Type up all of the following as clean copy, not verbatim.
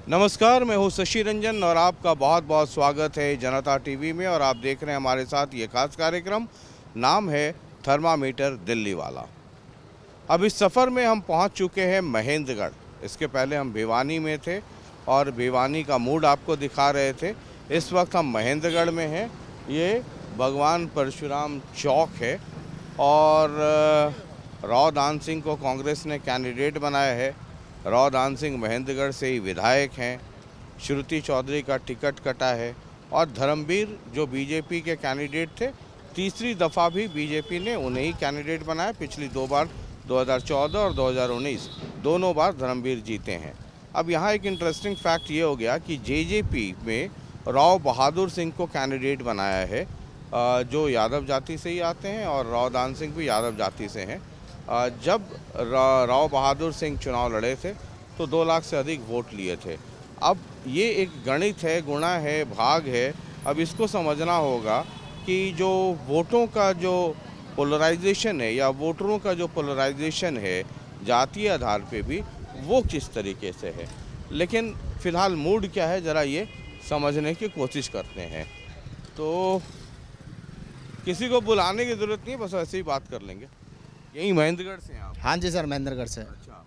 नमस्कार, मैं हूं शशि रंजन और आपका बहुत बहुत स्वागत है जनता टीवी में। और आप देख रहे हैं हमारे साथ ये खास कार्यक्रम, नाम है थर्मामीटर दिल्ली वाला। अब इस सफ़र में हम पहुंच चुके हैं महेंद्रगढ़। इसके पहले हम भिवानी में थे और भिवानी का मूड आपको दिखा रहे थे। इस वक्त हम महेंद्रगढ़ में हैं। ये भगवान परशुराम चौक है और राव दान सिंह को कांग्रेस ने कैंडिडेट बनाया है। राव दान सिंह महेंद्रगढ़ से ही विधायक हैं। श्रुति चौधरी का टिकट कटा है और धर्मवीर जो बीजेपी के कैंडिडेट थे, तीसरी दफ़ा भी बीजेपी ने उन्हें ही कैंडिडेट बनाया। पिछली दो बार 2014 और 2019 दोनों बार धर्मवीर जीते हैं। अब यहाँ एक इंटरेस्टिंग फैक्ट ये हो गया कि जेजेपी में राव बहादुर सिंह को कैंडिडेट बनाया है, जो यादव जाति से ही आते हैं और राव दान सिंह भी यादव जाति से हैं। जब राव बहादुर सिंह चुनाव लड़े थे तो 2 लाख से अधिक वोट लिए थे। अब ये एक गणित है, गुणा है, भाग है। अब इसको समझना होगा कि जो वोटों का जो पोलराइजेशन है या वोटरों का जो पोलराइजेशन है जातीय आधार पे भी, वो किस तरीके से है। लेकिन फ़िलहाल मूड क्या है, ज़रा ये समझने की कोशिश करते हैं। तो किसी को बुलाने की ज़रूरत नहीं है, बस ऐसे ही बात कर लेंगे। यही महेंद्रगढ़ से हैं आप? हाँ जी सर, महेंद्रगढ़ से। अच्छा,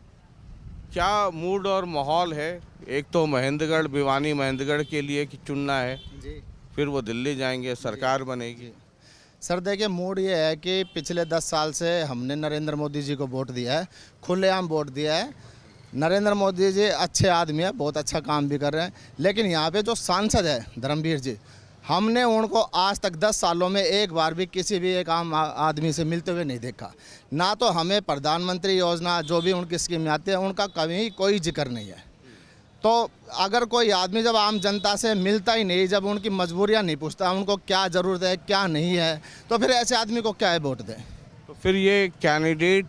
क्या मूड और माहौल है? एक तो महेंद्रगढ़, भिवानी महेंद्रगढ़ के लिए कि चुनना है, जी फिर वो दिल्ली जाएंगे, सरकार बनेगी। सर, देखिए मूड ये है कि पिछले 10 साल से हमने नरेंद्र मोदी जी को वोट दिया है, खुलेआम वोट दिया है। नरेंद्र मोदी जी अच्छे आदमी है, बहुत अच्छा काम भी कर रहे हैं। लेकिन यहाँ पे जो सांसद है धर्मवीर जी, हमने उनको आज तक 10 सालों में एक बार भी किसी भी एक आम आदमी से मिलते हुए नहीं देखा। ना तो हमें प्रधानमंत्री योजना जो भी उनकी स्कीम आती है उनका कभी कोई जिक्र नहीं है। तो अगर कोई आदमी जब आम जनता से मिलता ही नहीं, जब उनकी मजबूरियां नहीं पूछता, उनको क्या ज़रूरत है क्या नहीं है, तो फिर ऐसे आदमी को क्या है वोट दें। तो फिर ये कैंडिडेट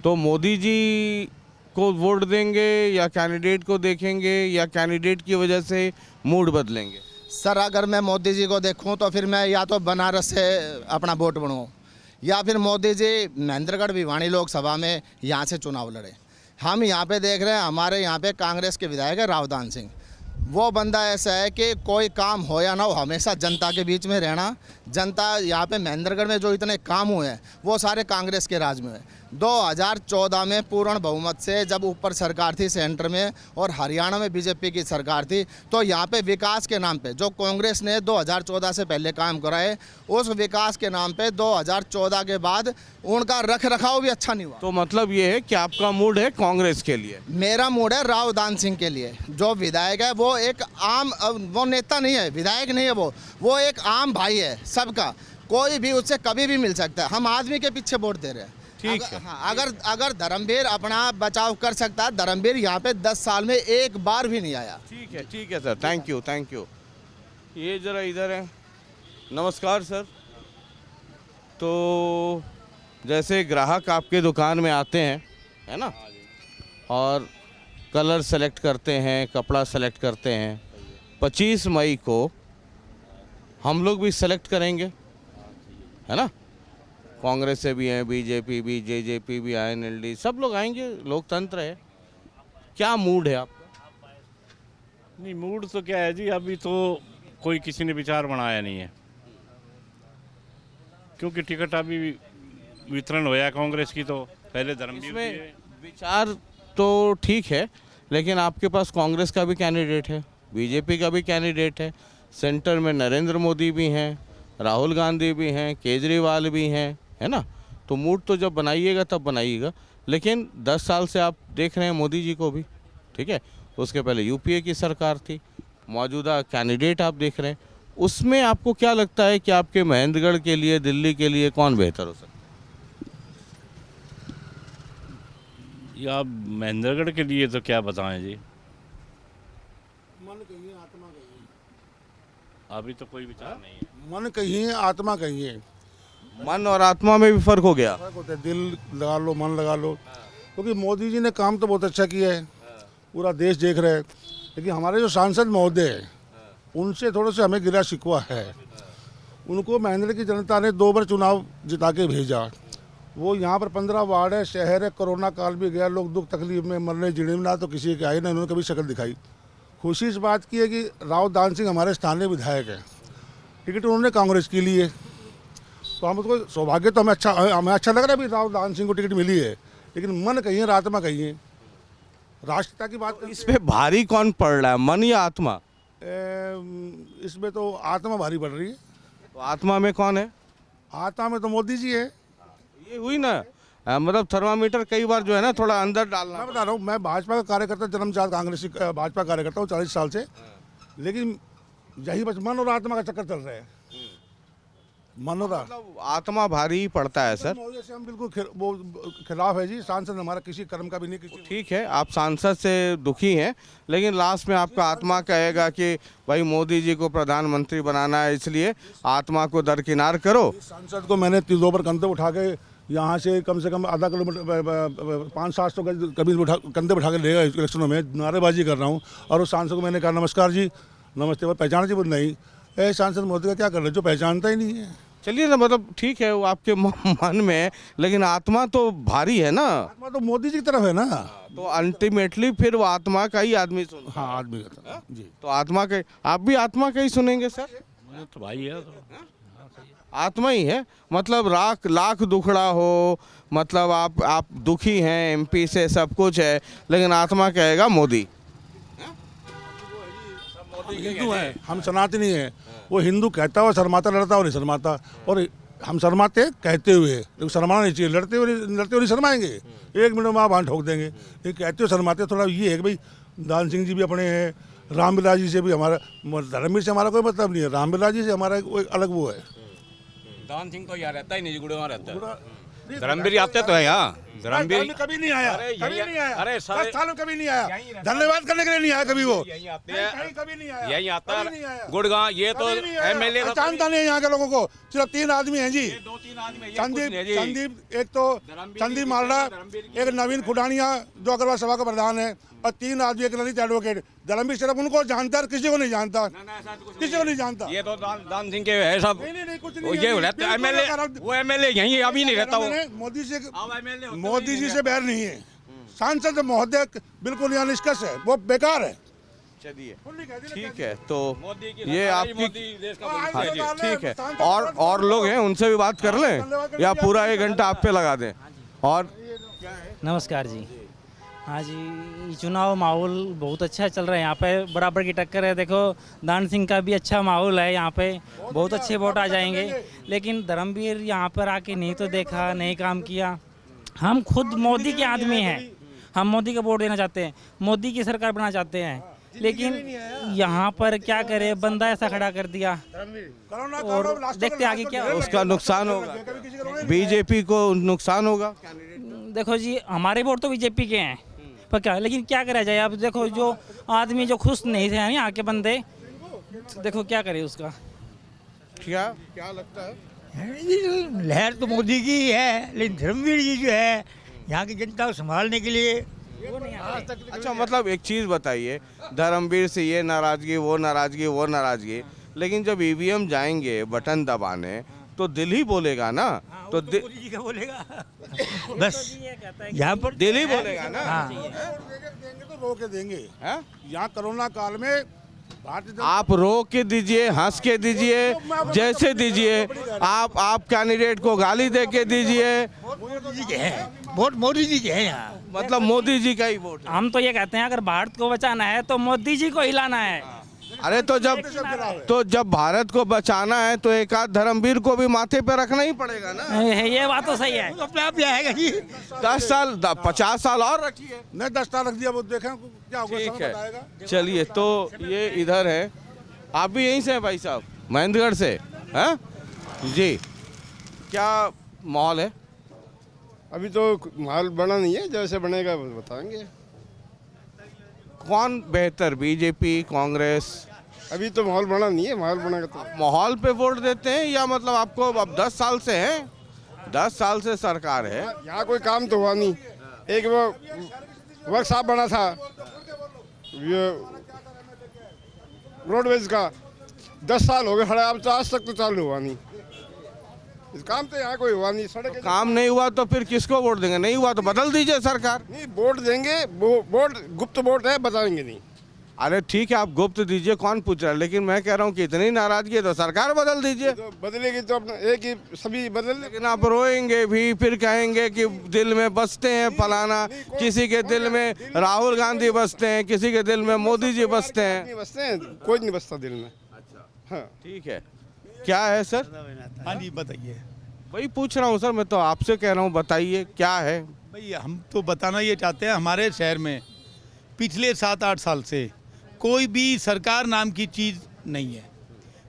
तो मोदी जी को वोट देंगे या कैंडिडेट को देखेंगे या कैंडिडेट की वजह से मूड बदलेंगे? सर, अगर मैं मोदी जी को देखूं तो फिर मैं या तो बनारस से अपना वोट बनूँ या फिर मोदी जी महेंद्रगढ़ भिवानी लोकसभा में यहाँ से चुनाव लड़े। हम यहाँ पे देख रहे हैं, हमारे यहाँ पे कांग्रेस के विधायक है राव दान सिंह। वो बंदा ऐसा है कि कोई काम हो या ना हो, हमेशा जनता के बीच में रहना। जनता यहाँ पे महेंद्रगढ़ में जो इतने काम हुए हैं वो सारे कांग्रेस के राज में है। 2014 में पूर्ण बहुमत से जब ऊपर सरकार थी सेंटर में और हरियाणा में बीजेपी की सरकार थी, तो यहाँ पे विकास के नाम पे जो कांग्रेस ने 2014 से पहले काम कराए, उस विकास के नाम पे 2014 के बाद उनका रख रखाव भी अच्छा नहीं हुआ। तो मतलब ये है कि आपका मूड है कांग्रेस के लिए? मेरा मूड है राव दान सिंह के लिए। जो विधायक है वो एक आम, वो नेता नहीं है, विधायक नहीं है, वो एक आम भाई है सबका। कोई भी उससे कभी भी मिल सकता है। हम आदमी के पीछे वोट दे रहे हैं। ठीक है। हाँ, अगर धर्मवीर अपना बचाव कर सकता है, धर्मवीर यहाँ पे 10 साल में एक बार भी नहीं आया। ठीक है sir, thank you thank you. ये ज़रा इधर है। नमस्कार सर। तो जैसे ग्राहक आपके दुकान में आते हैं, है ना, और कलर सेलेक्ट करते हैं, कपड़ा सेलेक्ट करते हैं, 25 मई को हम लोग भी सेलेक्ट करेंगे, है ना। कांग्रेस से भी हैं, बीजेपी भी, जेजेपी भी, आईएनएलडी, सब लोग आएंगे, लोकतंत्र है। क्या मूड है आपका? नहीं, मूड तो क्या है जी, अभी तो कोई किसी ने विचार बनाया नहीं है, क्योंकि टिकट अभी वितरण होया कांग्रेस की, तो पहले धर्मवीर इसमें विचार तो ठीक है, लेकिन आपके पास कांग्रेस का भी कैंडिडेट है, बीजेपी का भी कैंडिडेट है, सेंटर में नरेंद्र मोदी भी हैं, राहुल गांधी भी हैं, केजरीवाल भी हैं, है ना। तो मूड तो जब बनाइएगा तब बनाइएगा। लेकिन 10 साल से आप देख रहे हैं मोदी जी को भी, ठीक है। उसके पहले यूपीए की सरकार थी, मौजूदा कैंडिडेट आप देख रहे हैं। उसमें आपको क्या लगता है कि आपके महेंद्रगढ़ के लिए, दिल्ली के लिए कौन बेहतर हो सकता है? या महेंद्रगढ़ के लिए तो क्या बताएं जी, मन कहिए आत्मा कहिए, अभी तो कोई विचार नहीं है। मन कहिए आत्मा कहिए, मन और आत्मा में भी फर्क हो गया। फर्क होता है। दिल लगा लो, मन लगा लो, क्योंकि मोदी जी ने काम तो बहुत अच्छा किया है, पूरा देश देख रहा है। लेकिन हमारे जो सांसद महोदय हैं उनसे थोड़ा सा हमें गिला शिकवा है। उनको महेंद्र की जनता ने 2 बार चुनाव जिता के भेजा। वो यहाँ पर 15 वार्ड है, शहर है, कोरोना काल भी गया, लोग दुख तकलीफ में मरने जीने में, ना तो किसी के आए ना उन्होंने कभी शक्ल दिखाई। खुशी इस बात की है कि राव दान सिंह हमारे स्थानीय विधायक हैं, टिकट उन्होंने कांग्रेस की ली है, तो हमको सौभाग्य तो हमें अच्छा लग रहा है भी राव दान सिंह को टिकट मिली है, लेकिन मन कहीं है, आत्मा कहीं है। राष्ट्रता की बात इस पे भारी कौन पड़ रहा है, मन या आत्मा? इसमें तो आत्मा भारी पड़ रही है। तो आत्मा में कौन है? आत्मा में तो मोदी जी है। ये हुई ना, मतलब थर्मामीटर कई बार जो है ना थोड़ा अंदर डालना। मैं बता रहा हूँ, मैं भाजपा का कार्यकर्ता, जन्मजात कांग्रेसी भाजपा कार्यकर्ता हूँ 40 साल से, लेकिन यही बस मन और आत्मा का चक्कर चल रहा है। मन और मतलब आत्मा भारी ही पड़ता है सर। मोदी से हम बिल्कुल वो खिलाफ है जी। सांसद हमारा किसी कर्म का भी नहीं, किसी ठीक है, आप सांसद से दुखी हैं, लेकिन लास्ट में आपका आत्मा कहेगा कि भाई मोदी जी को प्रधानमंत्री बनाना है, इसलिए आत्मा को दरकिनार करो। सांसद को मैंने 2 बार कंधे उठा के यहाँ से कम आधा किलोमीटर 500-700 गज कभी कंधे उठा के ले गए इलेक्शनों में, नारेबाजी कर रहा हूँ। और उस सांसद को मैंने कहा नमस्कार जी, नमस्ते, वो पहचाना जी, बोल नहीं, सांसद मोदी का क्या कर रहे जो पहचानता ही नहीं है। चलिए ना, मतलब ठीक है वो आपके मन में, लेकिन आत्मा तो भारी है ना। आत्मा तो मोदी जी की तरफ है ना। तो अल्टीमेटली फिर वो आत्मा का ही आदमी सुन। हाँ, आदमी का तरफ जी। तो आत्मा के, आप भी आत्मा का ही सुनेंगे सर? तो भाई है आत्मा ही है, मतलब लाख दुखड़ा हो, मतलब आप दुखी हैं एमपी से, सब कुछ है, लेकिन आत्मा कहेगा मोदी। हिंदू है, हम सनातनी है। वो हिंदू कहता हुआ शर्माता, लड़ता हुआ नहीं शर्माता, और हम शर्माते कहते हुए, लेकिन शर्माना नहीं चाहिए। लड़ते हुए नहीं शर्माएंगे, 1 मिनट में आप वहाँ ठोक देंगे। ये कहते हुए शर्माते थोड़ा ये है कि भाई दान सिंह जी भी अपने हैं, रामविलास जी से भी हमारा, धर्मवीर से हमारा कोई मतलब नहीं है, रामविलास जी से हमारा कोई अलग वो है। दान सिंह तो यहाँ रहता ही नहीं, गुड़गांव रहता है। धर्मवीर आते तो है यहाँ, धर्मवीर कभी नहीं आया, कभी नहीं आया, अरे 10 साल में कभी नहीं आया, धन्यवाद करने के लिए नहीं आया कभी वो। यहीं आते हैं, कभी नहीं आया, यहीं आता कभी नहीं आया। है गुड़गांव। ये तो एमएलए जानता नहीं है यहाँ के लोगों को, सिर्फ 3 आदमी हैं जी। 2-3 आदमी संदीप, एक तो संदीप मालड़ा, एक नवीन खुडानिया जो अग्रवाल सभा का प्रधान है, और 3 आदमी, एक ललित एडवोकेट। धर्मवीर सिर्फ उनको जानता है, किसी को नहीं जानता, किसी को नहीं जानता। ये तो दान सिंह के है सब। नहीं, कुछ वो ये रहता है एमएलए, वो एमएलए यहीं अभी नहीं रहता वो। मोदी जी से बैर नहीं है। सांसद महोदय बिल्कुल यहाँ निष्कर्ष है, वो बेकार है। चलिए ठीक है, तो ये मोदी आपकी, देश का हाँ जी ठीक है। और लोग हैं, उनसे भी बात कर लें या पूरा 1 घंटा आप पे लगा दें? और नमस्कार जी। हाँ जी, चुनाव माहौल बहुत अच्छा चल रहा है यहाँ पे, बराबर की टक्कर है। देखो दान सिंह का भी अच्छा माहौल है यहाँ पे, बहुत अच्छे वोट आ जाएंगे। लेकिन धर्मवीर यहाँ पर आके नहीं तो देखा, नहीं काम किया। हम खुद मोदी के आदमी हैं, हम मोदी का वोट देना चाहते हैं, मोदी की सरकार बनाना चाहते हैं, लेकिन यहाँ पर क्या करे, बंदा ऐसा खड़ा कर दिया और देखते आगे क्या होगा। उसका नुकसान होगा, बीजेपी को नुकसान होगा। देखो जी, हमारे वोट तो बीजेपी के हैं, पर क्या, लेकिन क्या करा जाए। अब देखो जो आदमी जो खुश नहीं थे यहाँ के बंदे, देखो क्या करे उसका। क्या लगता है? लहर तो मोदी की ही है, लेकिन धर्मवीर जी जो है यहाँ की जनता को संभालने के लिए। अच्छा, मतलब एक चीज़ बताइए, धर्मवीर से ये नाराजगी, वो नाराजगी, वो नाराजगी, लेकिन जब ईवीएम जाएंगे बटन दबाने तो दिल ही बोलेगा ना। तो मोदी जी का बोलेगा बस, यहाँ पर दिल ही बोलेगा ना। देंगे तो रोक के देंगे। हैं? यहाँ कोरोना काल में आप रोक के दीजिए, हंस के दीजिए, जैसे दीजिए, आप कैंडिडेट को गाली दे के दीजिए, मोदी जी के हैं, वोट मोदी जी के हैं यहाँ। मतलब मोदी जी का ही वोट है। हम तो ये कहते हैं, अगर भारत को बचाना है तो मोदी जी को हिलाना है। अरे तो जब भारत को बचाना है तो एक आध धर्मवीर को भी माथे पे रखना ही पड़ेगा ना। ये बात तो सही है। अपने आप ही आएगा जी। 10 साल 50 साल और रखिए। नहीं, 10 साल रख दिया, वो देखें क्या होगा, ठीक समय है, बताएगा। चलिए, तो ये इधर है, आप भी यहीं से हैं भाई साहब, महेंद्रगढ़ से हैं जी? क्या माहौल है? अभी तो माहौल बना नहीं है, जैसे बनेगा बताएंगे। कौन बेहतर, बीजेपी, कांग्रेस? अभी तो माहौल बना नहीं है, माहौल बनेगा तो। माहौल पे वोट देते हैं या मतलब आपको अब 10 साल से हैं, 10 साल से सरकार है, यहाँ कोई काम तो हुआ नहीं। एक वो वर्कशॉप बना था ये रोडवेज का, 10 साल हो गए खड़ा, अब तो आज तक तो चालू हुआ नहीं। इस काम तो यहाँ कोई हुआ नहीं। सड़क काम नहीं हुआ तो फिर किसको वोट देंगे? नहीं हुआ तो बदल दीजिए सरकार। नहीं, वोट देंगे, वो वोट गुप्त वोट है, बताएंगे नहीं। अरे ठीक है, आप गुप्त दीजिए, कौन पूछ रहा है, लेकिन मैं कह रहा हूँ कि इतनी नाराजगी है तो सरकार बदल दीजिए। तो बदलेगी तो अपना एक ही सभी बदल ले। लेकिन आप रोएंगे भी, फिर कहेंगे कि दिल में बसते हैं फलाना, किसी के दिल में राहुल गांधी बसते हैं, किसी के दिल में मोदी जी बसते हैं। नहीं बसते हैं, कोई नहीं बसता दिल में। हाँ ठीक है, क्या है सर? हाँ जी बताइए। वही पूछ रहा हूँ सर, मैं तो आपसे कह रहा हूँ, बताइए क्या है। भाई हम तो बताना ये चाहते हैं, हमारे शहर में पिछले 7-8 साल से कोई भी सरकार नाम की चीज़ नहीं है,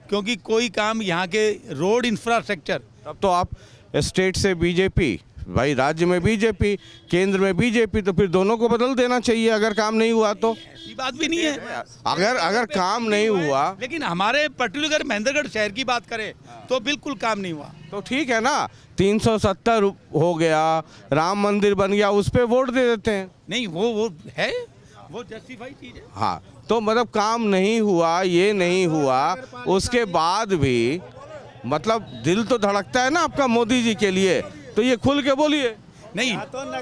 क्योंकि कोई काम यहाँ के रोड इंफ्रास्ट्रक्चर। तब तो आप स्टेट से बीजेपी, भाई राज्य में बीजेपी, केंद्र में बीजेपी, तो फिर दोनों को बदल देना चाहिए अगर काम नहीं हुआ तो। ऐसी बात भी नहीं है। अगर काम नहीं हुआ लेकिन हमारे पर्टिकुलर महेंद्रगढ़ शहर की बात करें तो बिल्कुल काम नहीं हुआ। तो ठीक है ना, 370 हो गया, राम मंदिर बन गया, उस पर वोट दे देते हैं। नहीं वो है, वो जस्टिफाई चीज़ है। हाँ, तो मतलब काम नहीं हुआ, ये नहीं हुआ, उसके बाद भी मतलब दिल तो धड़कता है ना आपका मोदी जी के लिए, तो ये खुल के बोलिए। नहीं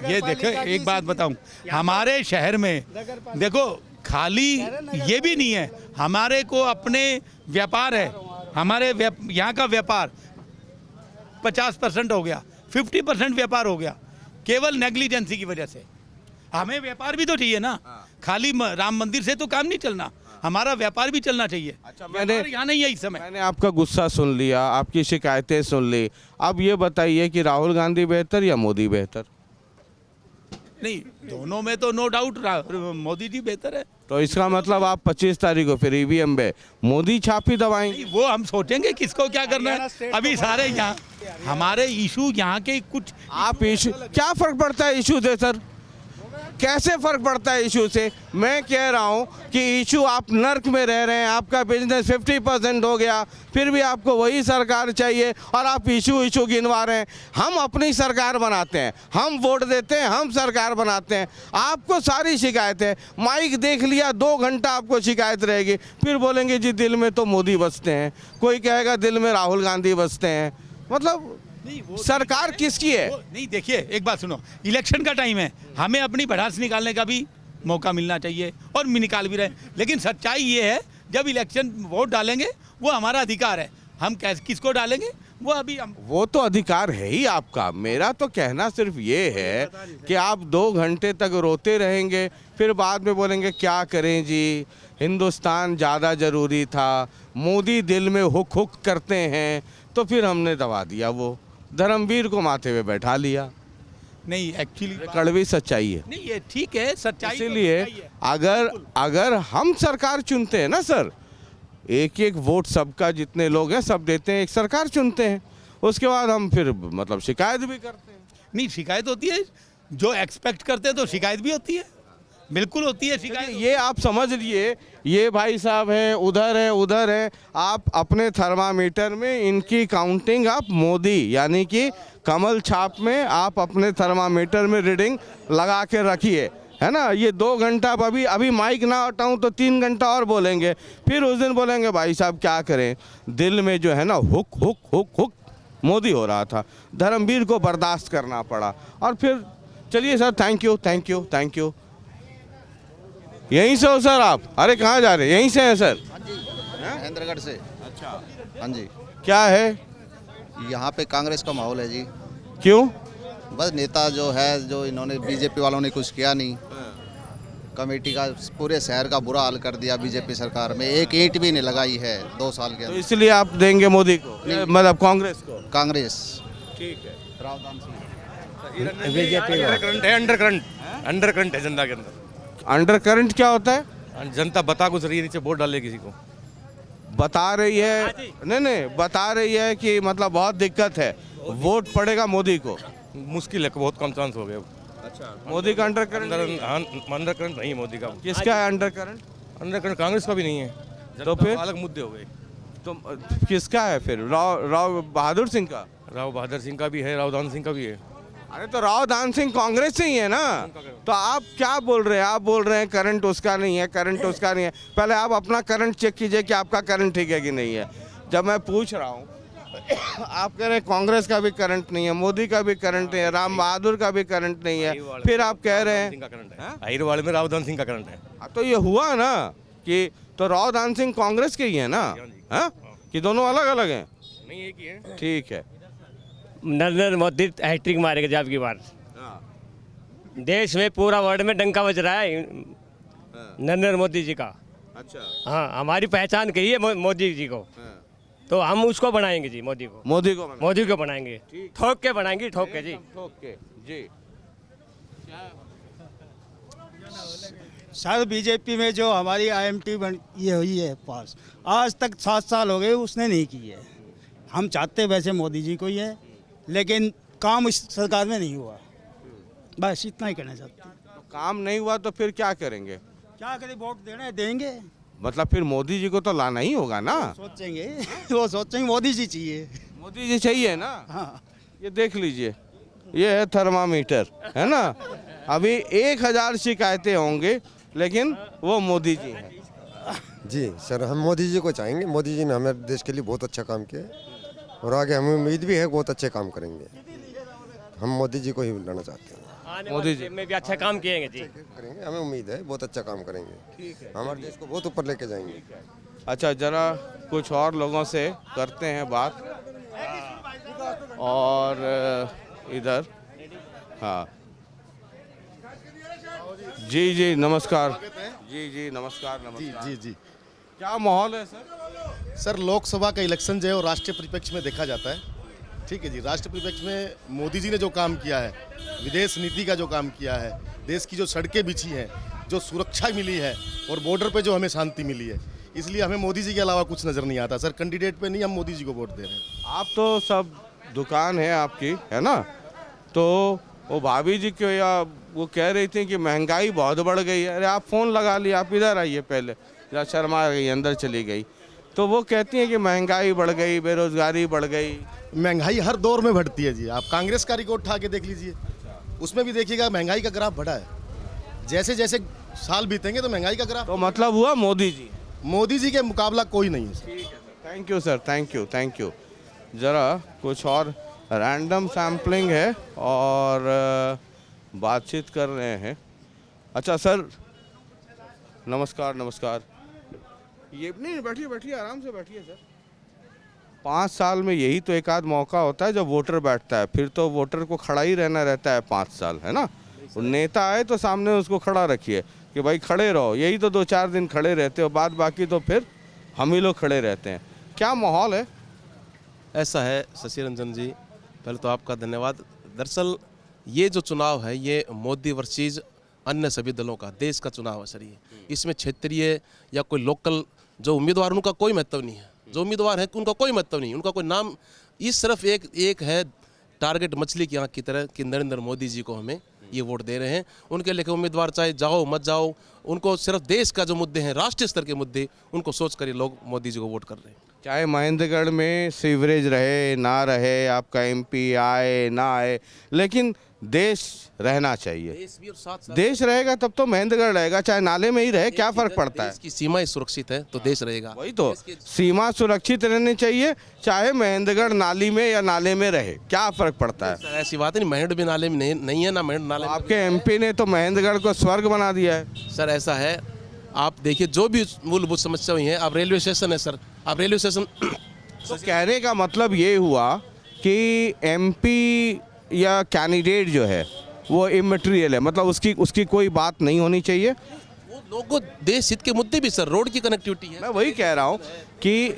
ये देखो एक बात बताऊं, हमारे शहर में देखो खाली ये भी नहीं है, हमारे को अपने व्यापार है, हमारे यहाँ का व्यापार 50% हो गया, 50% व्यापार हो गया, केवल नेग्लिजेंसी की वजह से। हमें व्यापार भी तो चाहिए ना, खाली राम मंदिर से तो काम नहीं चलना, हमारा व्यापार भी चलना चाहिए। अच्छा, व्यापार यहाँ नहीं है इस समय। मैंने आपका गुस्सा सुन लिया, आपकी शिकायतें सुन ली, अब ये बताइए कि राहुल गांधी बेहतर या मोदी बेहतर? नहीं, दोनों में तो नो डाउट मोदी जी बेहतर है। तो इसका मतलब आप 25 तारीख को फिर ईवीएम में मोदी छाप ही दबाएंगे? नहीं, वो हम सोचेंगे किसको क्या करना है। अभी सारे यहाँ हमारे इशू यहाँ के कुछ आप इशू, क्या फर्क पड़ता है इशू से सर? कैसे फर्क पड़ता है इशू से? मैं कह रहा हूँ कि इशू, आप नर्क में रह रहे हैं, आपका बिजनेस 50% हो गया, फिर भी आपको वही सरकार चाहिए और आप इशू गिनवा रहे हैं। हम अपनी सरकार बनाते हैं, हम वोट देते हैं, हम सरकार बनाते हैं। आपको सारी शिकायतें, माइक देख लिया, 2 घंटा आपको शिकायत रहेगी, फिर बोलेंगे जी दिल में तो मोदी बसते हैं, कोई कहेगा दिल में राहुल गांधी बसते हैं। मतलब सरकार किसकी है? नहीं देखिए एक बात सुनो, इलेक्शन का टाइम है, हमें अपनी भड़ास निकालने का भी मौका मिलना चाहिए और निकाल भी रहे हैं। लेकिन सच्चाई ये है, जब इलेक्शन वोट डालेंगे वो हमारा अधिकार है, हम किसको डालेंगे वो अभी हम, वो तो अधिकार है ही आपका। मेरा तो कहना सिर्फ ये है कि आप 2 घंटे तक रोते रहेंगे, फिर बाद में बोलेंगे क्या करें जी, हिंदुस्तान ज़्यादा ज़रूरी था, मोदी दिल में हुक हुक करते हैं, तो फिर हमने दबा दिया, वो धर्मवीर को माथे पे बैठा लिया। नहीं एक्चुअली कड़वी सच्चाई है। नहीं ये ठीक है, सच्चाई तो इसीलिए सच्चाई है। अगर हम सरकार चुनते हैं ना सर, एक वोट सबका, जितने लोग हैं सब देते हैं, एक सरकार चुनते हैं, उसके बाद हम फिर मतलब शिकायत भी करते हैं। नहीं शिकायत होती है, जो एक्सपेक्ट करते हैं तो शिकायत भी होती है, बिल्कुल होती है शिकायत। ये आप समझ लिए, ये भाई साहब हैं, उधर हैं, आप अपने थर्मामीटर में इनकी काउंटिंग आप मोदी यानी कि कमल छाप में आप अपने थर्मामीटर में रीडिंग लगा के रखिए, है ना। ये 2 घंटा अभी माइक ना हटाऊं तो 3 घंटा और बोलेंगे, फिर उस दिन बोलेंगे भाई साहब क्या करें, दिल में जो है ना hook hook hook hook Modi हो रहा था, धर्मवीर को बर्दाश्त करना पड़ा। और फिर चलिए सर, थैंक यू। यहीं से हो सर आप? अरे कहाँ जा रहे हैं? यहीं से हैं सर? महेंद्रगढ़ से। अच्छा, हाँ जी। क्या है यहाँ पे कांग्रेस का माहौल है जी। क्यों? बस नेता जो है, जो इन्होंने बीजेपी वालों ने कुछ किया नहीं, कमेटी का पूरे शहर का बुरा हाल कर दिया बीजेपी सरकार में, एक ईंट भी नहीं लगाई है 2 साल के तो अंदर। इसलिए आप देंगे मोदी को, मतलब कांग्रेस को? कांग्रेस। ठीक है। अंडर करंट है जनता के अंदर। अंडर करंट क्या होता है? जनता बता कुछ रही है, नीचे वोट डाले किसी को बता रही है, नहीं बता रही है कि मतलब बहुत दिक्कत है, वोट पड़ेगा मोदी को। मुश्किल है, बहुत कम चांस हो गया। अच्छा, मोदी का अंडर करंट? अंडर करंट नहीं है मोदी का। किसका है under current? Under current Congress का भी नहीं है, तो फिर अलग मुद्दे हो गए। तो किसका है फिर? राव बहादुर सिंह का? राव बहादुर सिंह का भी है, राव दान सिंह का भी है। अरे तो राव दान सिंह कांग्रेस से ही है ना, तो आप क्या बोल रहे हैं? आप बोल रहे हैं करंट उसका नहीं है, करंट उसका नहीं है। पहले आप अपना करंट चेक कीजिए कि आपका करंट ठीक है कि नहीं है। जब मैं पूछ रहा हूँ आप कह रहे हैं कांग्रेस का भी करंट नहीं है, मोदी का भी करंट नहीं है, राम बहादुर का भी करंट नहीं है, फिर आप कह रहे हैं अहिरवाड़ में राव दान सिंह का करंट है। तो ये हुआ ना, कि तो राव दान सिंह कांग्रेस के ही है ना? हाँ, कि दोनों अलग अलग हैं? नहीं एक ही है। ठीक है। नरेंद्र मोदी हैट्रिक मारेगा जब की बार। हाँ, देश में पूरा वर्ल्ड में डंका बज रहा है नरेंद्र मोदी जी का। अच्छा। हाँ, हमारी पहचान कही है मोदी जी को, हाँ, तो हम उसको बनाएंगे जी, मोदी को। मोदी को बनाएं। मोदी को बनाएंगे, ठोक के बनाएंगे, ठोक के जी। ठोक के जी। सर बीजेपी में जो हमारी आईएमटी बन ये हुई है पास, आज तक 7 साल हो गए उसने नहीं की है। हम चाहते वैसे मोदी जी को ही है, लेकिन काम इस सरकार में नहीं हुआ। बस इतना ही कहना चाहते हैं। तो काम नहीं हुआ तो फिर क्या करेंगे? क्या करें, वोट देना है देंगे, मतलब फिर मोदी जी को तो लाना ही होगा ना? सोचेंगे वो सोचेंगे मोदी जी चाहिए। मोदी जी चाहिए ना? हाँ, ये देख लीजिए, ये है थर्मामीटर, है ना? अभी 1000 शिकायतें होंगे, लेकिन वो मोदी जी हैं। जी सर, हम मोदी जी को चाहेंगे। मोदी जी ने हमारे देश के लिए बहुत अच्छा काम किया है और आगे हमें उम्मीद भी है बहुत अच्छे काम करेंगे। हम मोदी जी को ही लाना चाहते हैं। मोदी जी में भी अच्छा काम किएंगे जी, करेंगे, हमें उम्मीद है बहुत अच्छा काम करेंगे। हमारे देश को बहुत ऊपर लेके जाएंगे। अच्छा, जरा कुछ और लोगों से करते हैं बात। और इधर, हाँ जी जी नमस्कार। जी जी नमस्कार नमस्कार। जी जी क्या माहौल है सर? सर, लोकसभा का इलेक्शन जो है वो राष्ट्रीय परिप्रेक्ष्य में देखा जाता है। ठीक है जी, राष्ट्रीय परिप्रेक्ष्य में मोदी जी ने जो काम किया है, विदेश नीति का जो काम किया है, देश की जो सड़कें बिछी हैं, जो सुरक्षा मिली है और बॉर्डर पे जो हमें शांति मिली है, इसलिए हमें मोदी जी के अलावा कुछ नज़र नहीं आता। सर, कैंडिडेट पे नहीं, हम मोदी जी को वोट दे रहे हैं। आप तो सब दुकान है आपकी, है ना? तो वो भाभी जी क्यों, या वो कह रही थी कि महंगाई बहुत बढ़ गई है। अरे आप फ़ोन लगा लिया, आप इधर आइए पहले, जरा शर्मा गई, अंदर चली गई। तो वो कहती हैं कि महंगाई बढ़ गई, बेरोजगारी बढ़ गई। महंगाई हर दौर में बढ़ती है जी। आप कांग्रेस का रिकॉर्ड उठा के देख लीजिए, उसमें भी देखिएगा महंगाई का ग्राफ बढ़ा है। जैसे जैसे साल बीतेंगे तो महंगाई का ग्राफ। तो मतलब हुआ मोदी जी के मुकाबला कोई नहीं है सर। ठीक है, thank you sir, thank you thank you. ज़रा कुछ और रैंडम सैम्पलिंग है और बातचीत कर रहे हैं। अच्छा सर, नमस्कार नमस्कार। ये नहीं, बैठिए बैठिए, आराम से बैठिए सर। 5 साल में यही तो एक आध मौका होता है जब वोटर बैठता है, फिर तो वोटर को खड़ा ही रहना रहता है 5 साल, है ना? नेता आए तो सामने उसको खड़ा रखिए कि भाई खड़े रहो। यही तो 2-4 दिन खड़े रहते हो, बाद बाकी तो फिर हम ही लोग खड़े रहते हैं। क्या माहौल है? ऐसा है शशि रंजन जी, पहले तो आपका धन्यवाद। दरअसल ये जो चुनाव है ये मोदी वर्सेस अन्य सभी दलों का, देश का चुनाव है सर। ये इसमें क्षेत्रीय या कोई लोकल जो उम्मीदवार उनका कोई महत्व नहीं है। जो उम्मीदवार है उनका कोई महत्व नहीं, उनका कोई नाम, इस सिर्फ एक है टारगेट मछली की आँख की तरह कि नरेंद्र मोदी जी को हमें ये वोट दे रहे हैं। उनके लेके उम्मीदवार चाहे जाओ मत जाओ, उनको सिर्फ देश का जो मुद्दे हैं, राष्ट्रीय स्तर के मुद्दे, उनको सोच कर ये लोग मोदी जी को वोट कर रहे हैं। चाहे महेंद्रगढ़ में सीवरेज रहे ना रहे, आपका एमपी आए ना आए, लेकिन देश रहना चाहिए। देश रहेगा तब तो महेंद्रगढ़ रहेगा, चाहे नाले में ही रहे, क्या फर्क पड़ता है? देश की सीमाएं सुरक्षित है तो देश रहेगा। वही तो, सीमा सुरक्षित रहनी चाहिए, चाहे महेंद्रगढ़ नाली में या नाले में रहे, क्या फर्क पड़ता है? सर ऐसी बात नहीं, महेंद्र भी नाले में नहीं है ना महेंद्र नाले में। आपके एमपी ने तो महेंद्रगढ़ को स्वर्ग बना दिया है। सर ऐसा है, आप देखिए जो भी मूलभूत समस्या हुई है, अब रेलवे स्टेशन है सर, आप रेलवे स्टेशन तो कहने का मतलब ये हुआ कि एमपी या कैंडिडेट जो है वो इमटेरियल है, मतलब उसकी कोई बात नहीं होनी चाहिए। वो लोगों देश हित के मुद्दे भी सर, रोड की कनेक्टिविटी है। मैं वही कह रहा हूँ कि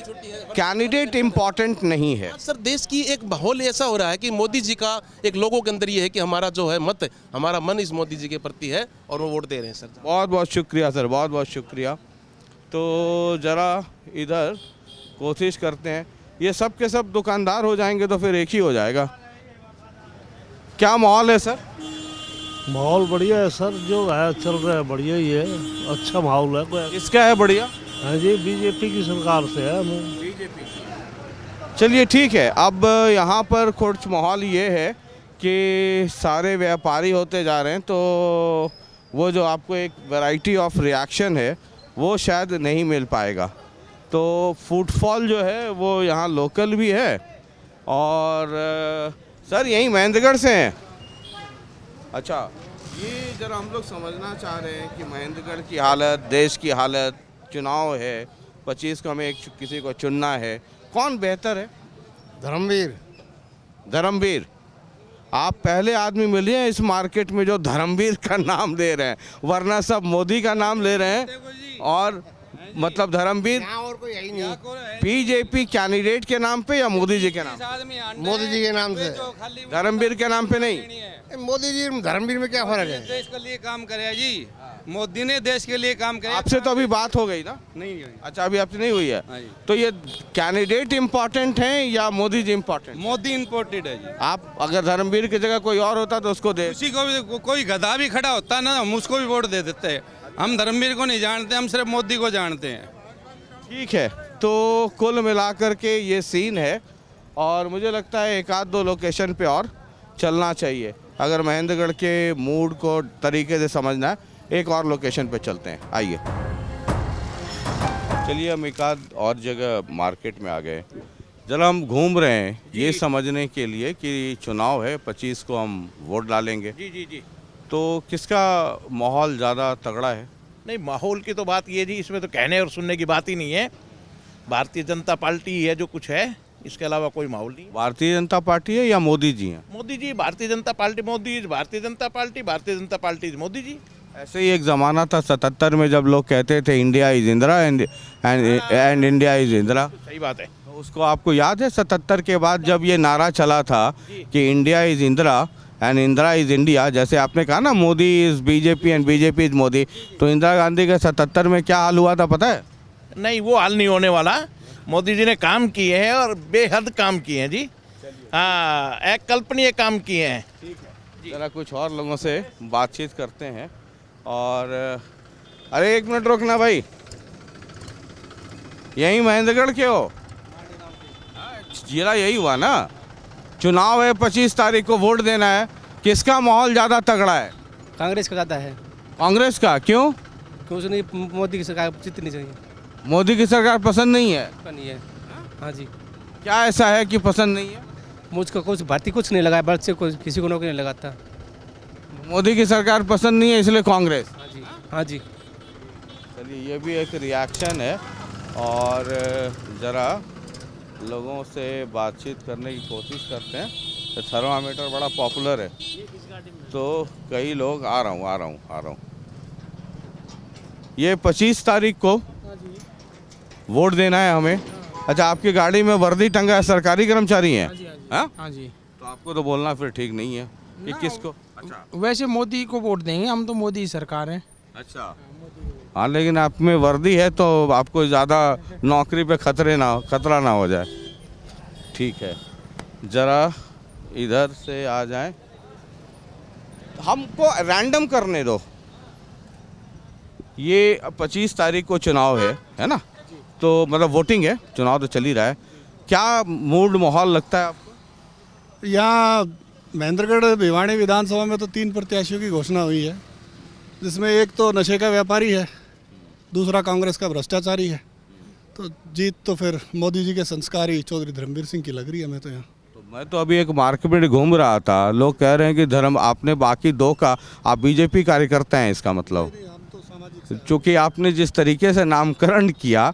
कैंडिडेट इम्पोर्टेंट नहीं है सर। देश की एक माहौल ऐसा हो रहा है कि मोदी जी का एक लोगों के अंदर ये है कि हमारा जो है मत, हमारा मन इस मोदी जी के प्रति है और वो वोट दे रहे हैं सर। बहुत बहुत शुक्रिया सर, बहुत बहुत शुक्रिया। तो ज़रा इधर कोशिश करते हैं, ये सब के सब दुकानदार हो जाएंगे तो फिर एक ही हो जाएगा। क्या माहौल है सर? माहौल बढ़िया है सर, जो है चल रहा है बढ़िया ही है, अच्छा माहौल है। किसका है बढ़िया? हाँ जी, बीजेपी की सरकार से है। बीजेपी। चलिए ठीक है। अब यहाँ पर कुछ माहौल ये है कि सारे व्यापारी होते जा रहे हैं, तो वो जो आपको एक वैरायटी ऑफ रिएक्शन है वो शायद नहीं मिल पाएगा। तो फुटफॉल जो है वो यहाँ लोकल भी है। और सर यहीं महेंद्रगढ़ से हैं? अच्छा, ये जरा हम लोग समझना चाह रहे हैं कि महेंद्रगढ़ की हालत, देश की हालत, चुनाव है, 25 को हमें किसी को चुनना है, कौन बेहतर है? धर्मवीर। धर्मवीर, आप पहले आदमी मिले हैं इस मार्केट में जो धर्मवीर का नाम ले रहे हैं, वरना सब मोदी का नाम ले रहे हैं। और मतलब धर्मवीर और कोई यही नहीं। बीजेपी कैंडिडेट के नाम पे या मोदी जी के नाम? मोदी जी के नाम से। धर्मवीर के नाम पे नहीं। मोदी जी धर्मवीर में क्या फर्क है? देश के लिए काम करे जी, मोदी ने देश के लिए काम करे। आपसे तो अभी बात हो गई ना? नहीं अच्छा, अभी आपसे नहीं हुई है। तो ये कैंडिडेट इम्पोर्टेंट है या मोदी जी इम्पोर्टेंट? मोदी इम्पोर्टेंट है जी। आप अगर धर्मवीर की जगह कोई और होता तो उसको दे। उसी को भी कोई गधा भी खड़ा होता ना, हम उसको भी वोट दे देते हैं। हम धर्मवीर को नहीं जानते, हम सिर्फ मोदी को जानते हैं। ठीक है, तो कुल मिलाकर के ये सीन है और मुझे लगता है एक आध दो लोकेशन पे और चलना चाहिए। अगर महेंद्रगढ़ के मूड को तरीके से समझना है, एक और लोकेशन पे चलते हैं, आइए। चलिए, हम एक आध और जगह मार्केट में आ गए। जरा हम घूम रहे हैं ये समझने के लिए कि चुनाव है, 25 को हम वोट डालेंगे। जी। तो किसका माहौल ज़्यादा तगड़ा है? नहीं, माहौल की तो बात ये जी, इसमें तो कहने और सुनने की बात ही नहीं है। भारतीय जनता पार्टी है जो कुछ है, इसके अलावा कोई माहौल नहीं। भारतीय जनता पार्टी है या मोदी जी हैं? Modi ji, Bharatiya Janata party Modi ji, Bharatiya Janata party Modi ji. ऐसे ही एक ज़माना था 77 में जब लोग कहते थे India is Indira and India is Indira. सही बात है। तो उसको आपको याद है 77 के बाद जब ये नारा चला था कि India is Indira and Indira is India, जैसे आपने कहा ना Modi is BJP and BJP is Modi, तो इंदिरा गांधी के 77 में क्या हाल हुआ था पता है? नहीं, वो हाल नहीं होने वाला। मोदी जी ने काम किए हैं और बेहद काम किए हैं जी। हाँ, अकल्पनीय काम किए हैं। जरा कुछ और लोगों से बातचीत करते हैं। और अरे 1 मिनट रोकना भाई, यहीं महेंद्रगढ़ के हो? जिला यही हुआ ना? चुनाव है, 25 तारीख को वोट देना है, किसका माहौल ज़्यादा तगड़ा है? कांग्रेस का ज़्यादा है। कांग्रेस का? क्यों? क्यों नहीं, मोदी की सरकार जितनी चाहिए। मोदी की सरकार पसंद नहीं है? नहीं है। हाँ जी। क्या ऐसा है कि पसंद नहीं है? मुझको कुछ भारतीय कुछ नहीं लगा, बच्चे को किसी को नौकरी नहीं लगाता। मोदी की सरकार पसंद नहीं है इसलिए कांग्रेस? हाँ जी। हाँ जी। चलिए, ये भी एक रिएक्शन है और ज़रा लोगों से बातचीत करने की कोशिश करते हैं। तो थर्मामीटर बड़ा पॉपुलर है, तो कई लोग आ रहा हूँ। ये 25 तारीख को वोट देना है हमें। अच्छा, आपकी गाड़ी में वर्दी टंगा है, सरकारी कर्मचारी हैं? हाँ जी। तो आपको तो बोलना फिर ठीक नहीं है कि किसको। अच्छा, वैसे मोदी को वोट देंगे हम, तो मोदी ही सरकार है। अच्छा, हाँ, लेकिन आप में वर्दी है तो आपको ज़्यादा नौकरी पे खतरा ना हो जाए। ठीक है, ज़रा इधर से आ जाएं, हमको रैंडम करने दो। ये 25 तारीख को चुनाव है ना? तो मतलब वोटिंग है, चुनाव तो चल ही रहा है। क्या मूड माहौल लगता है आपको? यहाँ महेंद्रगढ़ भिवाड़ी विधानसभा में तो 3 प्रत्याशियों की घोषणा हुई है, जिसमें एक तो नशे का व्यापारी है, दूसरा कांग्रेस का भ्रष्टाचारी है। तो जीत तो फिर मोदी जी के संस्कारी चौधरी धर्मवीर सिंह की लग रही है। मैं तो अभी एक मार्केट में घूम रहा था, लोग कह रहे हैं कि आपने बाकी 2 का, आप बीजेपी कार्यकर्ता हैं इसका मतलब, चूँकि आपने जिस तरीके से नामकरण किया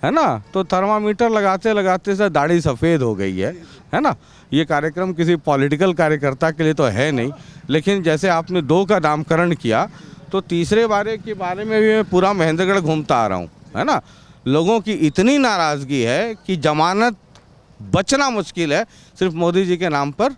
है ना, तो थर्मामीटर लगाते लगाते से दाढ़ी सफ़ेद हो गई है ना? ये कार्यक्रम किसी पॉलिटिकल कार्यकर्ता के लिए तो है नहीं, लेकिन जैसे आपने 2 का नामकरण किया तो तीसरे बारे के बारे में भी मैं पूरा महेंद्रगढ़ घूमता आ रहा हूँ, है ना? लोगों की इतनी नाराज़गी है कि जमानत बचना मुश्किल है, सिर्फ मोदी जी के नाम पर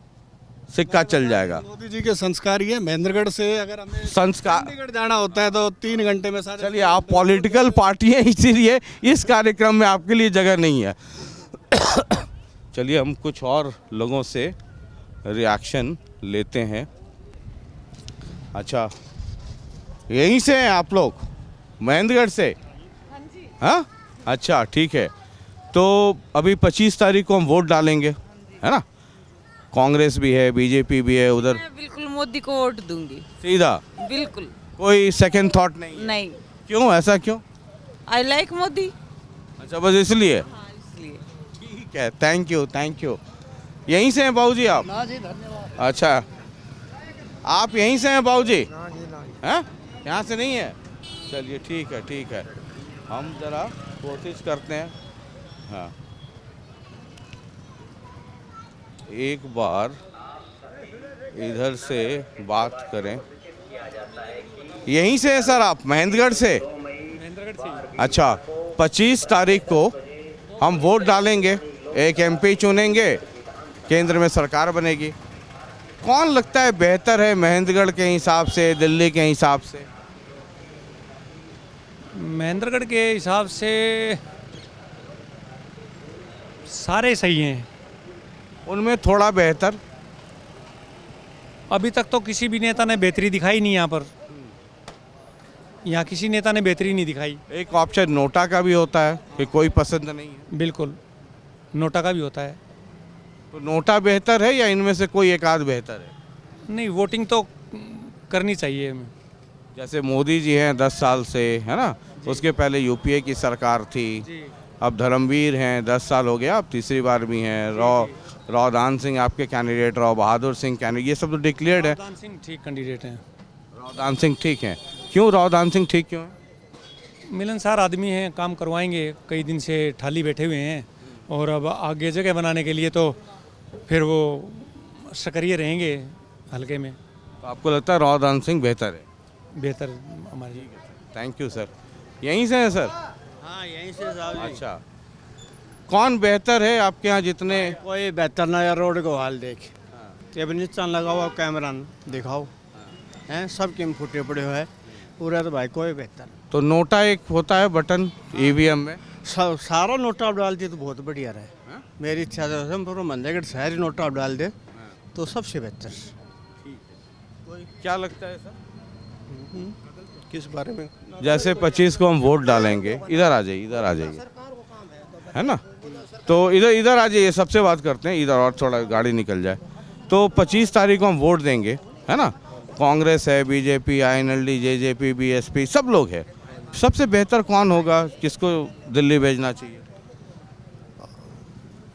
सिक्का चल जाएगा। मोदी जी के संस्कार ही है। महेंद्रगढ़ से अगर हमें चंडीगढ़ जाना होता है तो 3 घंटे में सारे। चलिए, आप पॉलिटिकल पार्टी हैं, इसीलिए इस कार्यक्रम में आपके लिए जगह नहीं है। चलिए, हम कुछ और लोगों से रिएक्शन लेते हैं। अच्छा, यहीं से हैं आप लोग? महेंद्रगढ़ से? हाँ, अच्छा, ठीक है। तो अभी 25 तारीख को हम वोट डालेंगे, है ना? कांग्रेस भी है, बीजेपी भी है उधर। मैं बिल्कुल मोदी को वोट दूंगी, सीधा? बिल्कुल, कोई सेकंड थॉट नहीं? नहीं। क्यों, ऐसा क्यों? I like Modi. अच्छा, बस इसलिए? हाँ, इसलिए। ठीक है, थैंक यू। यहीं से हैं बाबूजी आप? ना जी, धन्यवाद। अच्छा, आप यहीं से हैं बाबूजी? हैं? यहाँ से नहीं है? चलिए, ठीक है। हम ज़रा कोशिश करते हैं। हाँ, एक बार इधर से बात करें। यहीं से है सर आप, महेंद्रगढ़ से? अच्छा, 25 तारीख को हम वोट डालेंगे, एक एमपी चुनेंगे, केंद्र में सरकार बनेगी। कौन लगता है बेहतर है महेंद्रगढ़ के हिसाब से, दिल्ली के हिसाब से? महेंद्रगढ़ के हिसाब से सारे सही हैं। उनमें थोड़ा बेहतर? अभी तक तो किसी भी नेता ने बेहतरी दिखाई नहीं यहाँ पर। यहाँ किसी नेता ने बेहतरी नहीं दिखाई। एक ऑप्शन नोटा का भी होता है कि कोई पसंद नहीं है। बिल्कुल, नोटा का भी होता है। तो नोटा बेहतर है या इनमें से कोई एक आध बेहतर है? नहीं, वोटिंग तो करनी चाहिए हमें। जैसे मोदी जी हैं 10 साल से, है ना, उसके पहले यूपीए की सरकार थी। अब धर्मवीर हैं, 10 साल हो गया, अब तीसरी बार भी हैं। रौदान सिंह आपके कैंडिडेट, राव बहादुर सिंह कैंडिडेट, ये सब तो डिक्लेयर्ड है। रौदान सिंह ठीक कैंडिडेट हैं। रौदान सिंह ठीक हैं। क्यों रौदान सिंह ठीक क्यों है? मिलनसार आदमी हैं, काम करवाएंगे। कई दिन से ठाली बैठे हुए हैं और अब आगे जगह बनाने के लिए तो फिर वो सक्रिय रहेंगे हल्के में। तो आपको लगता है रौदान सिंह बेहतर है? बेहतर हमारी। Thank you sir. यहीं से है सर? हाँ, यहीं से साहब जी। अच्छा, कौन बेहतर है आपके यहाँ? जितने कोई बेहतर ना यार, रोड को हाल देख। टेबल नीचा लगाओ, कैमरा दिखाओ, हैं सब किम फुटे पड़े हुए हैं पूरा। तो भाई कोई बेहतर। तो नोटा एक होता है बटन ईवीएम में, सारा नोटा आप डाल दिए तो बहुत बढ़िया रहे। मेरी इच्छा से पूरा महेंद्रगढ़ शहर ही नोटा आप डाल दे तो सबसे बेहतर। क्या लगता है सर? किस बारे में? जैसे 25 को हम वोट डालेंगे, इधर आ जाइए, इधर आ जाइए, है ना, तो इधर आ जाइए, सबसे बात करते हैं इधर, और थोड़ा गाड़ी निकल जाए। तो 25 तारीख को हम वोट देंगे, है ना, कांग्रेस है, बीजेपी, आईएनएलडी, जेजेपी, बीएसपी, सब लोग है। सबसे बेहतर कौन होगा? किसको दिल्ली भेजना चाहिए?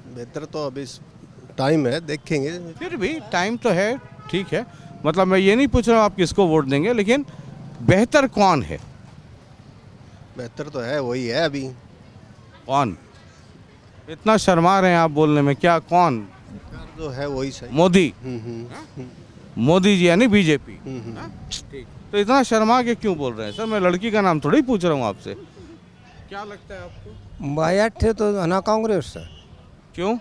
बेहतर तो अभी टाइम है, देखेंगे। फिर भी टाइम तो है, ठीक है। मतलब मैं ये नहीं पूछ रहा हूँ आप किसको वोट देंगे, लेकिन बेहतर कौन है? बेहतर तो है वही है अभी। कौन? इतना शर्मा रहे हैं आप बोलने में, क्या कौन? जो है वही सही। मोदी? मोदी जी यानी बीजेपी? ठीक। तो इतना शर्मा के क्यों बोल रहे हैं सर? मैं लड़की का नाम थोड़ी पूछ रहा हूँ आपसे। क्या लगता है आपको? बैठे तो ना कांग्रेस से। क्यों?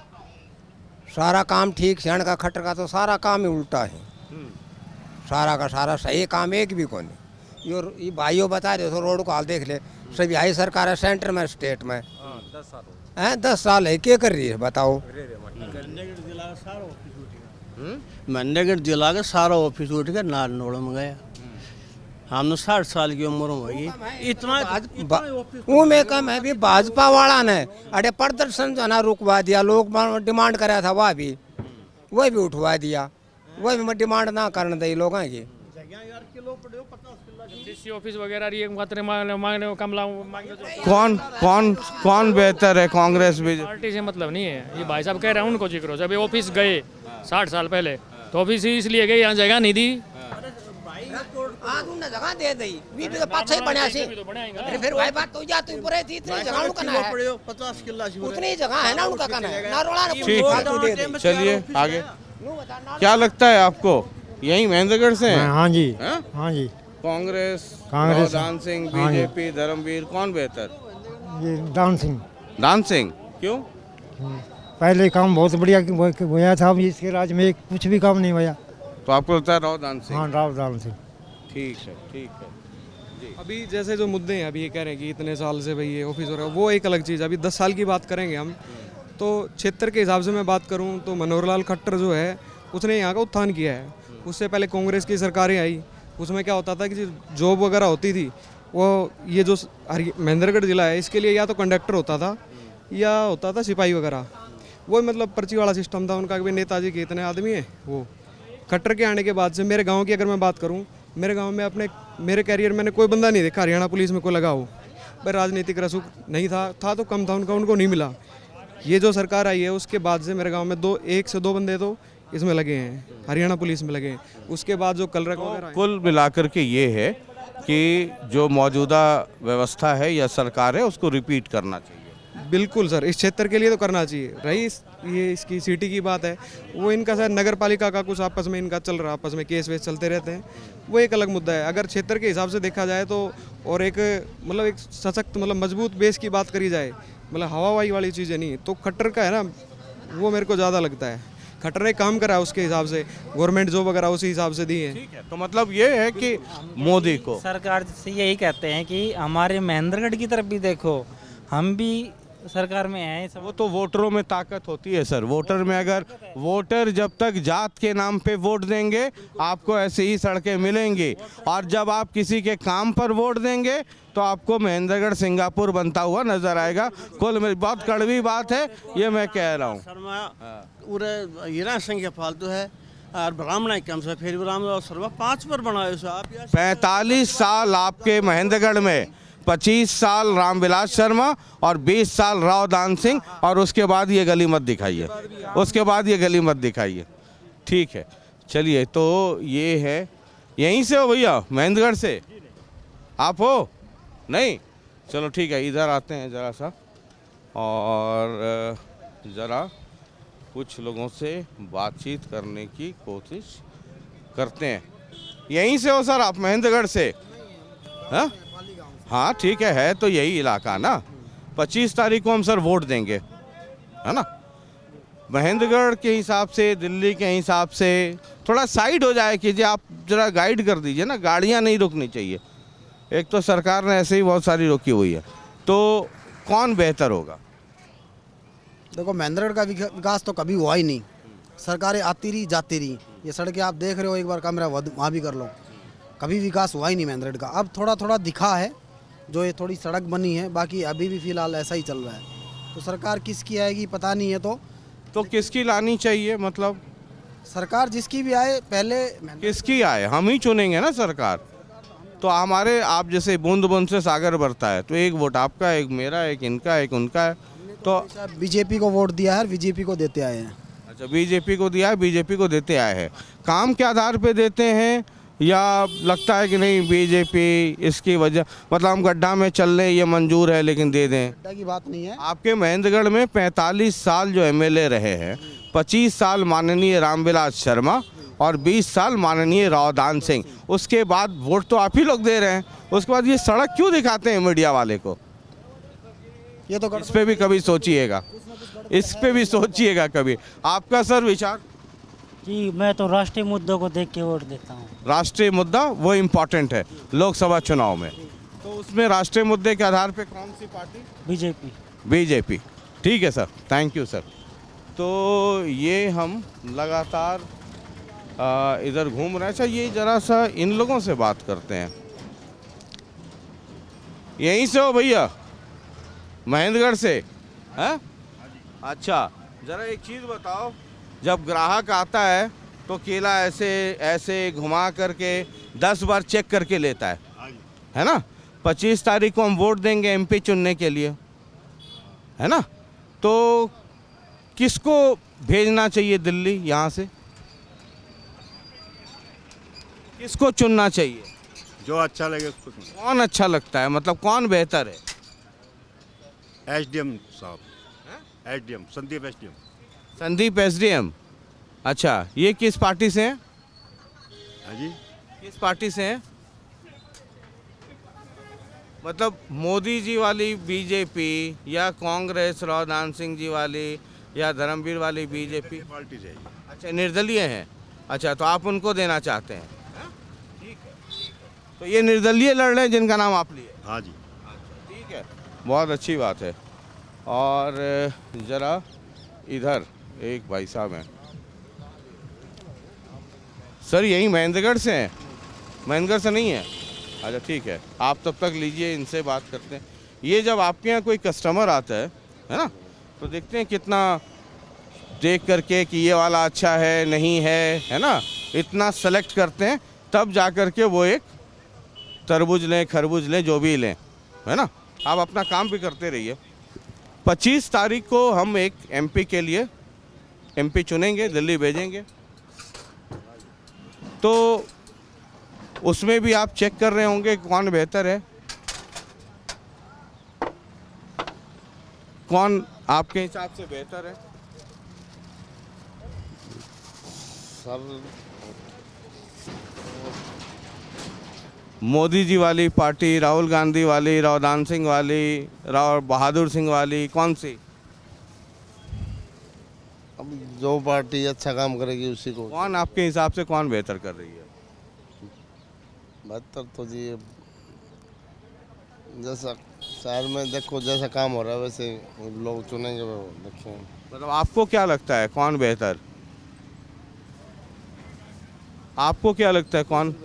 सारा काम ठीक, शरण का खटर का तो सारा काम ही उल्टा है। सारा का सारा सही काम एक भी कौन। ये भाइयों बता रहे तो रोड को हाल देख ले, सभी हाई सरकार है, सेंटर में, स्टेट में। 10 साल है, क्या कर रही है बताओ? महेंद्रगढ़ जिला का सारा ऑफिस उठ के नार नोड़ में गया। हमने 60 साल की उम्र होगी, इतना वो में कम है भी भाजपा वाला ने अरे प्रदर्शन जो ना रुकवा दिया, लोग डिमांड कराया था वह भी उठवा दिया। वह भी डिमांड ना करने दे लोगों की। ऑफिस वगैरह मांगने कमला कौन बेहतर है? कांग्रेस बीजेपी? पार्टी से मतलब नहीं है। ये भाई साहब कह रहे हैं उनको जिक्र हो, जब ऑफिस गए 60 साल पहले तो ऑफिस ही इसलिए गए, यहाँ जगह नहीं दी। जगह दे दी, वीडियो तो पाछे ही बनया सी। अरे फिर वही बात तो जा तू पूरे इतनी जगह उनका ना है, 50 किला उतनी जगह है ना उनका कहना है ना, रोला ना ठीक है, चलिए आगे। क्या लगता है आपको? यही महेंद्रगढ़ से हैं? हाँ जी, हाँ जी। कांग्रेस, रौदान सिंह, बीजेपी, धर्मवीर, कौन बेहतर? ये दान सिंह। दान सिंह क्यों? पहले काम बहुत बढ़िया हुआ था, इसके राज में कुछ भी काम नहीं हुआ। तो आपको लगता है रौदान सिंह? हाँ, रौदान सिंह। ठीक है, ठीक है जी। अभी जैसे जो मुद्दे हैं, अभी ये कह रहे हैं कि इतने साल से भाई ये ऑफिस हो रहा है, वो एक अलग चीज़ है। अभी 10 साल की बात करेंगे हम, तो क्षेत्र के हिसाब से मैं बात करूं तो मनोहर लाल खट्टर जो है उसने यहाँ का उत्थान किया है। उससे पहले कांग्रेस की सरकारें आई, उसमें क्या होता था कि जॉब वगैरह होती थी, वो ये जो महेंद्रगढ़ ज़िला है इसके लिए या तो कंडक्टर होता था या होता था सिपाही वगैरह। वो मतलब पर्ची वाला सिस्टम था उनका कि भाई नेताजी के इतने आदमी हैं। वो खट्टर के आने के बाद से मेरे गाँव की अगर मैं बात करूँ, मेरे गाँव में मेरे कैरियर मैंने कोई बंदा नहीं देखा हरियाणा पुलिस में कोई लगा हो। भाई राजनीतिक रसूख नहीं था तो कम था उनको नहीं मिला। ये जो सरकार आई है उसके बाद से मेरे गांव में 1 से 2 बंदे तो इसमें लगे हैं, हरियाणा पुलिस में लगे हैं। उसके बाद जो कलरक वगैरह कुल मिलाकर के ये है कि जो मौजूदा व्यवस्था है या सरकार है उसको रिपीट करना चाहिए। बिल्कुल सर, इस क्षेत्र के लिए तो करना चाहिए। रही ये इसकी सिटी की बात है, वो इनका सर नगर पालिका का कुछ आपस में इनका चल रहा, आपस में केस वेस चलते रहते हैं, वो एक अलग मुद्दा है। अगर क्षेत्र के हिसाब से देखा जाए तो और एक मतलब एक सशक्त मतलब मजबूत बेस की बात करी जाए, मतलब हवावाई वाली चीज़ें नहीं, तो खट्टर का है ना, वो मेरे को ज़्यादा लगता है। खट्टर ने काम करा उसके हिसाब से, गवर्नमेंट जॉब वगैरह उसी हिसाब से दी है। ठीक है, तो मतलब ये है कि मोदी को सरकार से यही कहते हैं कि हमारे महेंद्रगढ़ की तरफ भी देखो, हम भी सरकार में है। वो तो वोटरों में ताकत होती है सर। वोटर में अगर वोटर जब तक जात के नाम पे वोट देंगे आपको ऐसे ही सड़कें मिलेंगी, और जब आप किसी के काम पर वोट देंगे तो आपको महेंद्रगढ़ सिंगापुर बनता हुआ नजर आएगा। कुल में बहुत कड़वी बात है, ये मैं कह रहा हूँ। पूरे ये संख्या फालतू है और ब्राह्मण कम से फिर ब्राह्मण और सर्व 5 पर बनाए। 45 साल आपके महेंद्रगढ़ में, 25 साल रामविलास शर्मा और 20 साल राव दान सिंह, और उसके बाद ये गली मत दिखाइए, उसके बाद ये गली मत दिखाइए। ठीक है, चलिए, तो ये है। यहीं से हो भैया, महेंद्रगढ़ से आप हो? नहीं, चलो ठीक है, इधर आते हैं ज़रा सा और ज़रा कुछ लोगों से बातचीत करने की कोशिश करते हैं। यहीं से हो सर आप, महेंद्रगढ़ से? हाँ हाँ, ठीक है तो यही इलाका ना। 25 तारीख को हम सर वोट देंगे, है ना। महेंद्रगढ़ के हिसाब से, दिल्ली के हिसाब से थोड़ा साइड हो जाए कीजिए, आप जरा गाइड कर दीजिए ना। गाड़ियां नहीं रुकनी चाहिए, एक तो सरकार ने ऐसे ही बहुत सारी रोकी हुई है, तो कौन बेहतर होगा? देखो, महेंद्रगढ़ का विकास तो कभी हुआ ही नहीं। सरकारें आती रही जाती रही, ये सड़कें आप देख रहे हो, एक बार कैमरा वहाँ भी कर लो, कभी विकास हुआ ही नहीं महेंद्रगढ़ का। अब थोड़ा थोड़ा दिखा है, जो ये थोड़ी सड़क बनी है, बाकी अभी भी फिलहाल ऐसा ही चल रहा है। तो सरकार किसकी आएगी पता नहीं है। तो किसकी लानी चाहिए? मतलब सरकार जिसकी भी आए, पहले किसकी आए, हम ही चुनेंगे ना सरकार। तो हमारे, आप जैसे बूंद बूंद से सागर भरता है, तो एक वोट आपका, एक मेरा, एक इनका, एक उनका है। तो बीजेपी को वोट दिया है, बीजेपी को देते आए हैं। अच्छा, बीजेपी को दिया है, बीजेपी को देते आए हैं। काम के आधार पे देते हैं या लगता है कि नहीं बीजेपी इसकी वजह, मतलब हम गड्ढा में चल रहे, ये मंजूर है लेकिन दे दें? गड्ढा की बात नहीं है। आपके महेंद्रगढ़ में 45 साल जो एमएलए रहे हैं, 25 साल माननीय रामविलास शर्मा और 20 साल माननीय राव दान सिंह, उसके बाद वोट तो आप ही लोग दे रहे हैं, उसके बाद ये सड़क क्यों दिखाते हैं मीडिया वाले को? ये तो इस पे भी कभी सोचिएगा, इस पे भी सोचिएगा कभी। आपका सर विचार? जी, मैं तो राष्ट्रीय मुद्दों को देख के वोट देता हूँ। राष्ट्रीय मुद्दा वो इम्पोर्टेंट है लोकसभा चुनाव में, तो उसमें राष्ट्रीय मुद्दे के आधार पे कौन सी पार्टी? बीजेपी। बीजेपी, ठीक है सर, थैंक यू सर। तो ये हम लगातार इधर घूम रहे हैं। अच्छा, ये ज़रा सा इन लोगों से बात करते हैं। यहीं से हो भैया, महेंद्रगढ़ से? हैं? अच्छा, ज़रा एक चीज़ बताओ, जब ग्राहक आता है तो केला ऐसे ऐसे घुमा करके 10 बार चेक करके लेता है ना। 25 तारीख को हम वोट देंगे एमपी चुनने के लिए, है ना। तो किसको भेजना चाहिए दिल्ली यहाँ से? किसको चुनना चाहिए? जो अच्छा लगे उसको। कौन अच्छा लगता है, मतलब कौन बेहतर है? एसडीएम साहब, SDM Sandeep SDM. Sandeep SDM, अच्छा, ये किस पार्टी से हैं? हाँ जी, किस पार्टी से हैं? मतलब मोदी जी वाली बीजेपी या कांग्रेस राव दान सिंह जी वाली या धर्मवीर वाली बीजेपी? पार्टी से। अच्छा, निर्दलीय हैं। अच्छा, तो आप उनको देना चाहते हैं? ठीक है, तो ये निर्दलीय लड़ रहे हैं जिनका नाम आप लिए? हाँ जी। ठीक है, बहुत अच्छी बात है। और ज़रा इधर एक भाई साहब हैं सर, यही महेंद्रगढ़ से हैं? महेंद्रगढ़ से नहीं है? अच्छा ठीक है, आप तब तक लीजिए, इनसे बात करते हैं। ये जब आपके यहाँ कोई कस्टमर आता है ना, तो देखते हैं कितना देख करके कि ये वाला अच्छा है नहीं है ना, इतना सेलेक्ट करते हैं, तब जा कर के वो एक तरबूज लें, खरबूज लें, जो भी लें, है ना। आप अपना काम भी करते रहिए। 25 तारीख को हम एक एमपी के लिए एमपी चुनेंगे, दिल्ली भेजेंगे। तो उसमें भी आप चेक कर रहे होंगे कौन बेहतर है, कौन आपके हिसाब से बेहतर है? सर मोदी जी वाली पार्टी, राहुल गांधी वाली, रावदान सिंह वाली, राव बहादुर सिंह वाली, कौन सी? अब जो पार्टी अच्छा काम करेगी उसी को। कौन आपके हिसाब से कौन बेहतर कर रही है? बेहतर तो जी जैसा शहर में देखो जैसा काम हो रहा है वैसे लोग चुनेंगे, वो देखें। मतलब आपको क्या लगता है कौन बेहतर? आपको क्या लगता है कौन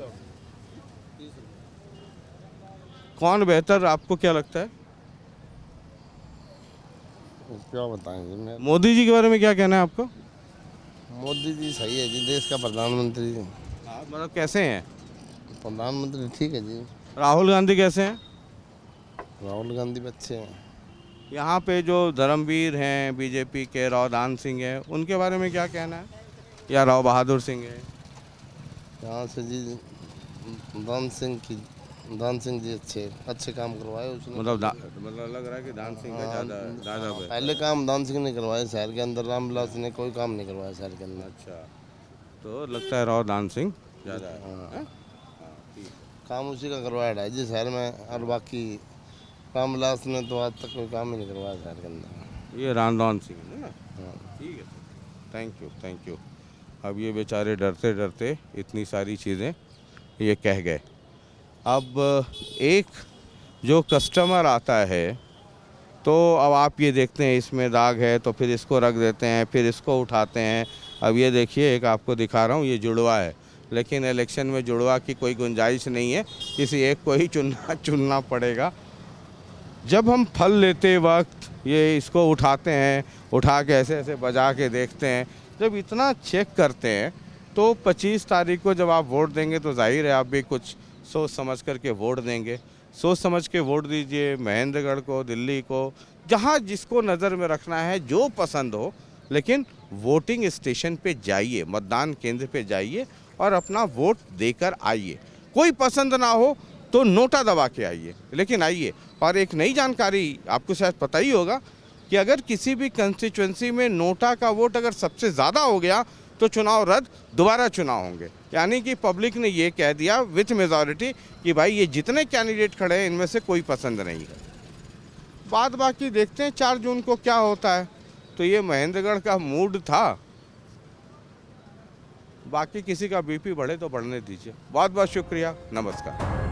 बेहतर आपको क्या लगता है? क्या बताएंगे मैं। मोदी जी के बारे में क्या कहना है आपको? मोदी जी सही है जी, देश का प्रधानमंत्री। मतलब कैसे हैं? प्रधानमंत्री ठीक है जी। राहुल गांधी कैसे हैं? राहुल गांधी भी अच्छे हैं। यहाँ पे जो धर्मवीर हैं बीजेपी के, रावदान सिंह हैं, उनके बारे में क्या कहना है? या राव बहादुर सिंह है? यहाँ से जी दान सिंह जी अच्छे काम करवाए उसने। मतलब लग रहा है कि दान सिंह का ज़्यादा पहले काम दान सिंह ने करवाए शहर के अंदर, रामविलास ने कोई काम नहीं करवाया शहर के अंदर। अच्छा, तो लगता है रावदान सिंह ज़्यादा है। काम उसी का करवाया है जी शहर में, और बाकी रामविलास ने तो आज तक कोई काम ही नहीं करवाया शहर के अंदर। ये रावदान सिंह है ना? ठीक है, थैंक यू। अब ये बेचारे डरते डरते इतनी सारी चीज़ें ये कह गए। अब एक जो कस्टमर आता है तो अब आप ये देखते हैं इसमें दाग है तो फिर इसको रख देते हैं, फिर इसको उठाते हैं। अब ये देखिए, एक आपको दिखा रहा हूँ, ये जुड़वा है, लेकिन इलेक्शन में जुड़वा की कोई गुंजाइश नहीं है, किसी एक को ही चुनना पड़ेगा। जब हम फल लेते वक्त ये इसको उठाते हैं, उठा के ऐसे ऐसे बजा के देखते हैं, जब इतना चेक करते हैं तो 25 तारीख को जब आप वोट देंगे तो जाहिर है आप भी कुछ सोच समझ कर के वोट देंगे। सोच समझ के वोट दीजिए, महेंद्रगढ़ को, दिल्ली को, जहाँ जिसको नज़र में रखना है, जो पसंद हो, लेकिन वोटिंग स्टेशन पे जाइए, मतदान केंद्र पे जाइए और अपना वोट देकर आइए। कोई पसंद ना हो तो नोटा दबा के आइए, लेकिन आइए। और एक नई जानकारी आपको शायद पता ही होगा कि अगर किसी भी कंस्टिट्यूंसी में नोटा का वोट अगर सबसे ज़्यादा हो गया तो चुनाव रद्द, दोबारा चुनाव होंगे। यानी कि पब्लिक ने ये कह दिया विथ मेजॉरिटी कि भाई ये जितने कैंडिडेट खड़े हैं इनमें से कोई पसंद नहीं है। बाद बाकी देखते हैं 4 जून को क्या होता है। तो ये महेंद्रगढ़ का मूड था, बाकी किसी का बीपी बढ़े तो बढ़ने दीजिए। बहुत बहुत शुक्रिया, नमस्कार।